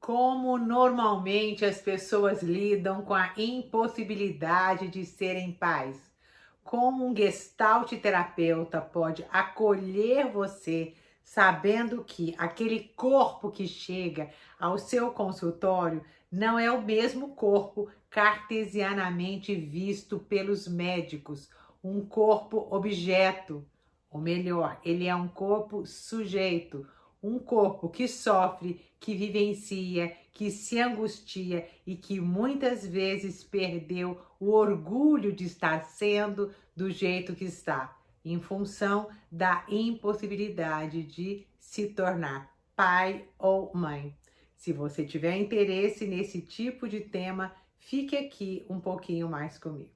Como normalmente as pessoas lidam com a impossibilidade de serem pais? Como um gestalt terapeuta pode acolher você sabendo que aquele corpo que chega ao seu consultório não é o mesmo corpo cartesianamente visto pelos médicos, um corpo objeto, ou melhor, ele é um corpo sujeito, um corpo que sofre, que vivencia, que se angustia e que muitas vezes perdeu o orgulho de estar sendo do jeito que está, em função da impossibilidade de se tornar pai ou mãe. Se você tiver interesse nesse tipo de tema, fique aqui um pouquinho mais comigo.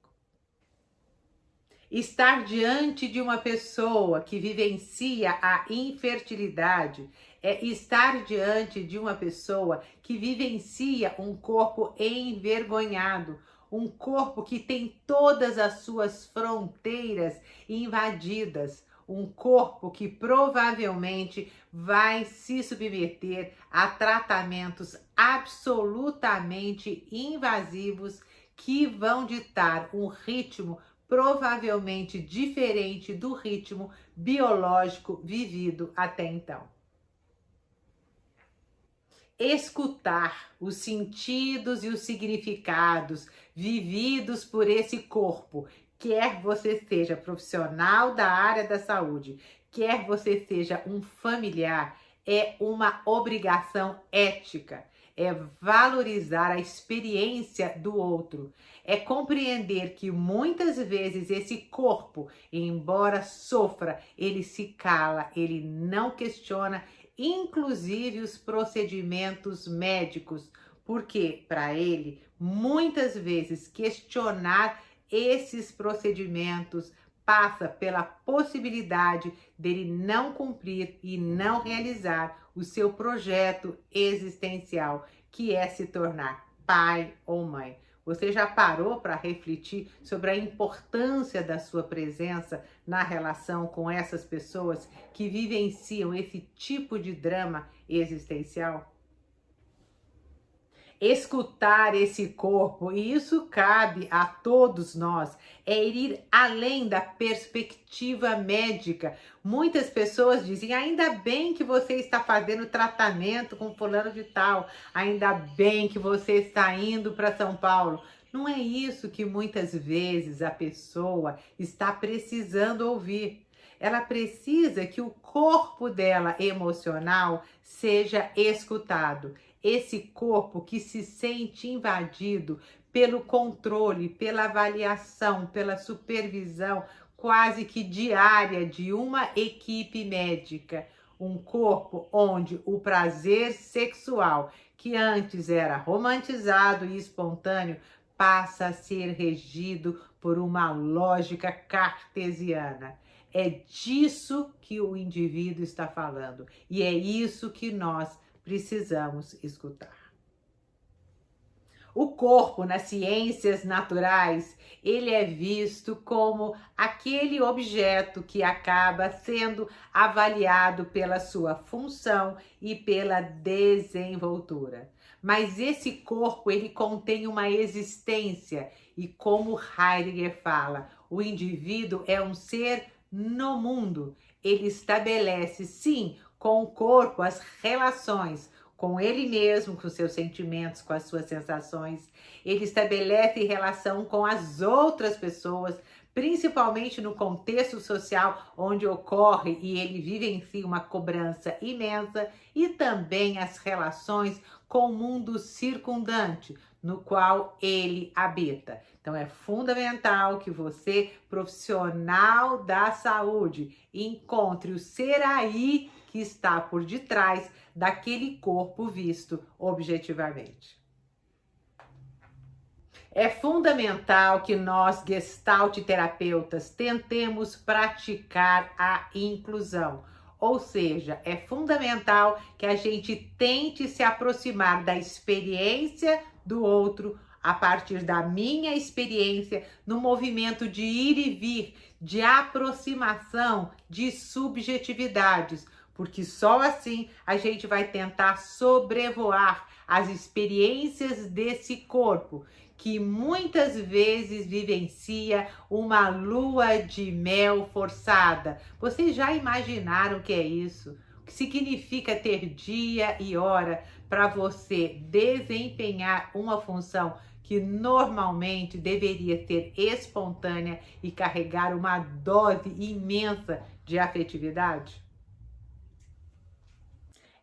Estar diante de uma pessoa que vivencia a infertilidade é estar diante de uma pessoa que vivencia um corpo envergonhado, um corpo que tem todas as suas fronteiras invadidas, um corpo que provavelmente vai se submeter a tratamentos absolutamente invasivos que vão ditar um ritmo provavelmente diferente do ritmo biológico vivido até então. Escutar os sentidos e os significados vividos por esse corpo, quer você seja profissional da área da saúde, quer você seja um familiar, é uma obrigação ética. É valorizar a experiência do outro, é compreender que muitas vezes esse corpo, embora sofra, ele se cala, ele não questiona, inclusive os procedimentos médicos, porque para ele, muitas vezes, questionar esses procedimentos passa pela possibilidade dele não cumprir e não realizar o seu projeto existencial, que é se tornar pai ou mãe. Você já parou para refletir sobre a importância da sua presença na relação com essas pessoas que vivenciam esse tipo de drama existencial? Escutar esse corpo, e isso cabe a todos nós, é ir além da perspectiva médica. Muitas pessoas dizem, ainda bem que você está fazendo tratamento com fulano de tal, ainda bem que você está indo para São Paulo. Não é isso que muitas vezes a pessoa está precisando ouvir. Ela precisa que o corpo dela emocional seja escutado. Esse corpo que se sente invadido pelo controle, pela avaliação, pela supervisão quase que diária de uma equipe médica. Um corpo onde o prazer sexual, que antes era romantizado e espontâneo, passa a ser regido por uma lógica cartesiana. É disso que o indivíduo está falando e é isso que nós precisamos escutar. O corpo nas ciências naturais, ele é visto como aquele objeto que acaba sendo avaliado pela sua função e pela desenvoltura. Mas esse corpo, ele contém uma existência e como Heidegger fala, o indivíduo é um ser no mundo. Ele estabelece, sim, com o corpo as relações com ele mesmo, com seus sentimentos, com as suas sensações. Ele estabelece relação com as outras pessoas, principalmente no contexto social onde ocorre e ele vivencia uma cobrança imensa, e também as relações com o mundo circundante, no qual ele habita. Então é fundamental que você, profissional da saúde, encontre o ser aí que está por detrás daquele corpo visto objetivamente. É fundamental que nós, gestalt terapeutas, tentemos praticar a inclusão. Ou seja, é fundamental que a gente tente se aproximar da experiência do outro a partir da minha experiência no movimento de ir e vir, de aproximação de subjetividades, porque só assim a gente vai tentar sobrevoar as experiências desse corpo, que muitas vezes vivencia uma lua de mel forçada. Vocês já imaginaram o que é isso? O que significa ter dia e hora para você desempenhar uma função que normalmente deveria ser espontânea e carregar uma dose imensa de afetividade?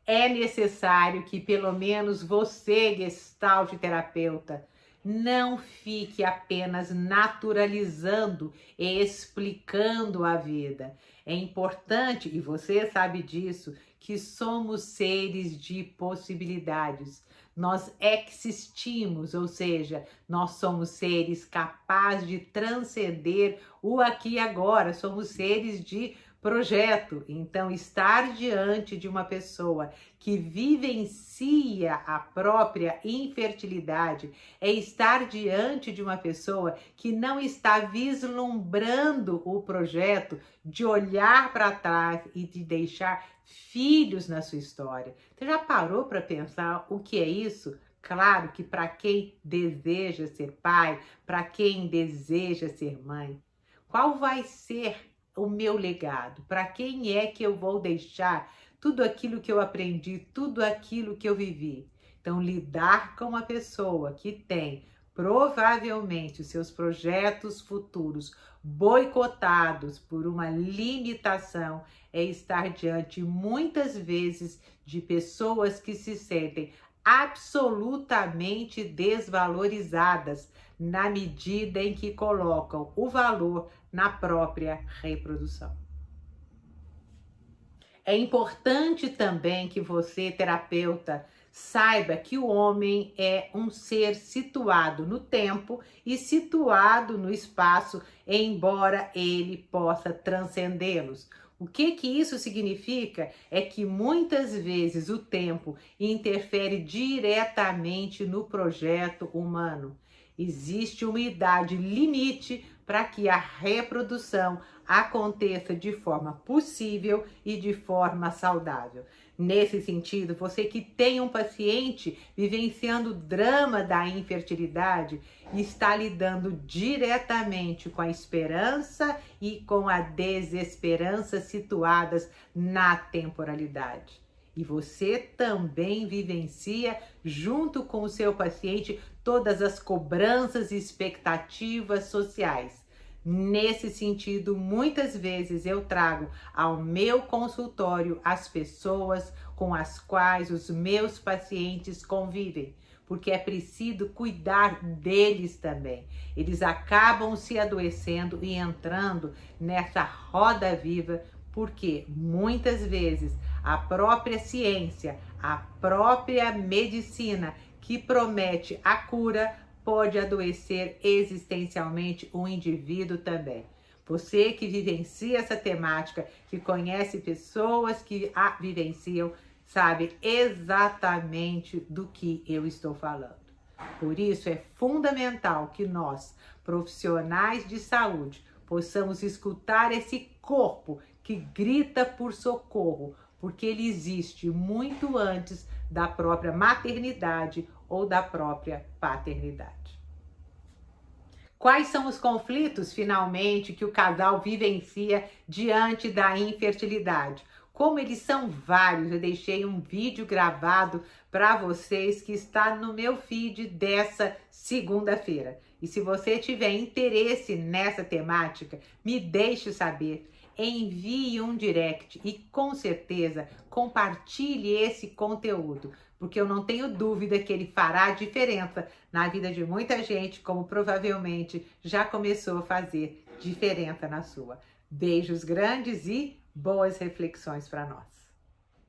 É necessário que pelo menos você, gestalt terapeuta, não fique apenas naturalizando e explicando a vida. É importante, e você sabe disso, que somos seres de possibilidades. Nós existimos, ou seja, nós somos seres capazes de transcender o aqui e agora, somos seres de projeto. Então, estar diante de uma pessoa que vivencia a própria infertilidade é estar diante de uma pessoa que não está vislumbrando o projeto de olhar para trás e de deixar filhos na sua história. Você já parou para pensar o que é isso? Claro que para quem deseja ser pai, para quem deseja ser mãe, qual vai ser o meu legado? Para quem é que eu vou deixar tudo aquilo que eu aprendi, tudo aquilo que eu vivi? Então, lidar com uma pessoa que tem provavelmente os seus projetos futuros boicotados por uma limitação é estar diante muitas vezes de pessoas que se sentem absolutamente desvalorizadas na medida em que colocam o valor na própria reprodução. É importante também que você, terapeuta, saiba que o homem é um ser situado no tempo e situado no espaço, embora ele possa transcendê-los. O que isso significa? É que muitas vezes o tempo interfere diretamente no projeto humano. Existe uma idade limite para que a reprodução aconteça de forma possível e de forma saudável. Nesse sentido, você que tem um paciente vivenciando o drama da infertilidade, está lidando diretamente com a esperança e com a desesperança situadas na temporalidade. E você também vivencia, junto com o seu paciente, todas as cobranças e expectativas sociais. Nesse sentido, muitas vezes eu trago ao meu consultório as pessoas com as quais os meus pacientes convivem, porque é preciso cuidar deles também. Eles acabam se adoecendo e entrando nessa roda viva, porque muitas vezes a própria ciência, a própria medicina que promete a cura pode adoecer existencialmente o indivíduo também. Você que vivencia essa temática, que conhece pessoas que a vivenciam, sabe exatamente do que eu estou falando. Por isso é fundamental que nós, profissionais de saúde, possamos escutar esse corpo que grita por socorro, porque ele existe muito antes da própria maternidade ou da própria paternidade. Quais são os conflitos, finalmente, que o casal vivencia diante da infertilidade? Como eles são vários, eu deixei um vídeo gravado para vocês que está no meu feed dessa segunda-feira. E se você tiver interesse nessa temática, me deixe saber. Envie um direct e com certeza compartilhe esse conteúdo, porque eu não tenho dúvida que ele fará diferença na vida de muita gente, como provavelmente já começou a fazer diferença na sua. Beijos grandes e boas reflexões para nós.